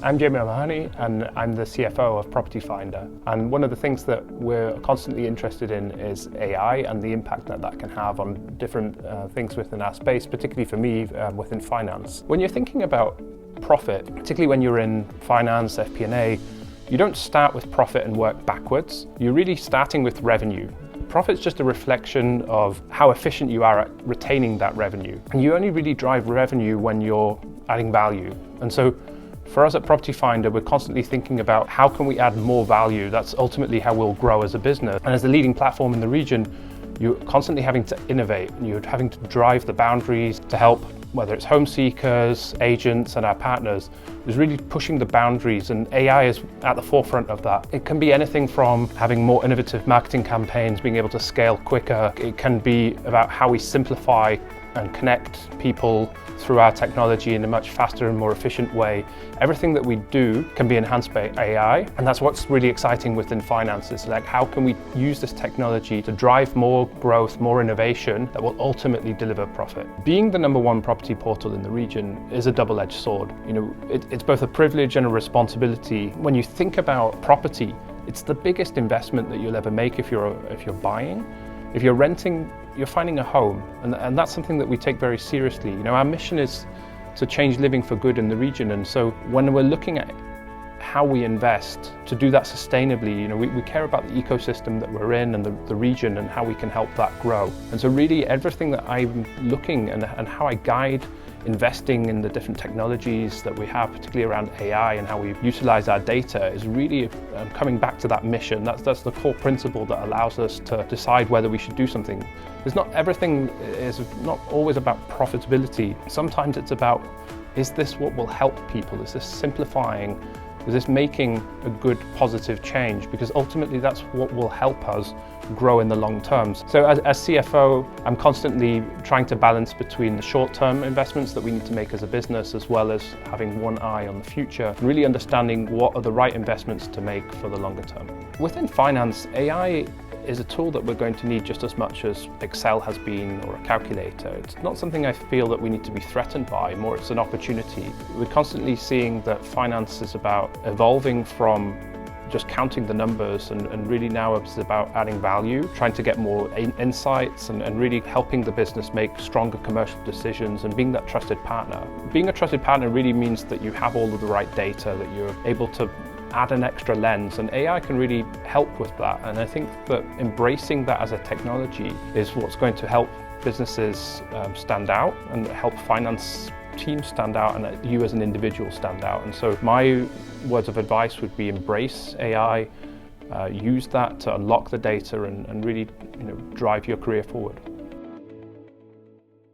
I'm Jamie O'Mahony and I'm the CFO of Property Finder. And one of the things that we're constantly interested in is AI and the impact that that can have on different things within our space, particularly for me within finance. When you're thinking about profit, particularly when you're in finance, FP&A, you don't start with profit and work backwards. You're really starting with revenue. Profit's just a reflection of how efficient you are at retaining that revenue. And you only really drive revenue when you're adding value. And so for us at Property Finder, we're constantly thinking about how can we add more value. That's ultimately how we'll grow as a business. And as the leading platform in the region, you're constantly having to innovate and you're having to drive the boundaries to help, whether it's home seekers, agents, and our partners, is really pushing the boundaries, and AI is at the forefront of that. It can be anything from having more innovative marketing campaigns, being able to scale quicker. It can be about how we simplify and connect people through our technology in a much faster and more efficient way. Everything that we do can be enhanced by AI, and that's what's really exciting within finance. It's like, how can we use this technology to drive more growth, more innovation that will ultimately deliver profit? Being the #1 property portal in the region is a double-edged sword. It's both a privilege and a responsibility. When you think about property, it's the biggest investment that you'll ever make if you're buying. If you're renting, you're finding a home, and that's something that we take very seriously. Our mission is to change living for good in the region, and so when we're looking at how we invest to do that sustainably, we care about the ecosystem that we're in and the region and how we can help that grow. And so really everything that I'm looking and how I guide investing in the different technologies that we have, particularly around AI and how we utilize our data, is really coming back to that mission. That's the core principle that allows us to decide whether we should do something. Everything is not always about profitability. Sometimes it's about, is this what will help people? Is this simplifying? Is this making a good positive change? Because ultimately that's what will help us grow in the long term. So as CFO, I'm constantly trying to balance between the short-term investments that we need to make as a business, as well as having one eye on the future, and really understanding what are the right investments to make for the longer term. Within finance, AI is a tool that we're going to need just as much as Excel has been, or a calculator. It's not something I feel that we need to be threatened by, more it's an opportunity. We're constantly seeing that finance is about evolving from just counting the numbers, and really now it's about adding value, trying to get more insights and really helping the business make stronger commercial decisions and being that trusted partner. Being a trusted partner really means that you have all of the right data, that you're able to add an extra lens, and AI can really help with that. And I think that embracing that as a technology is what's going to help businesses stand out and help finance teams stand out, and you as an individual stand out. And so my words of advice would be embrace AI, use that to unlock the data and really drive your career forward.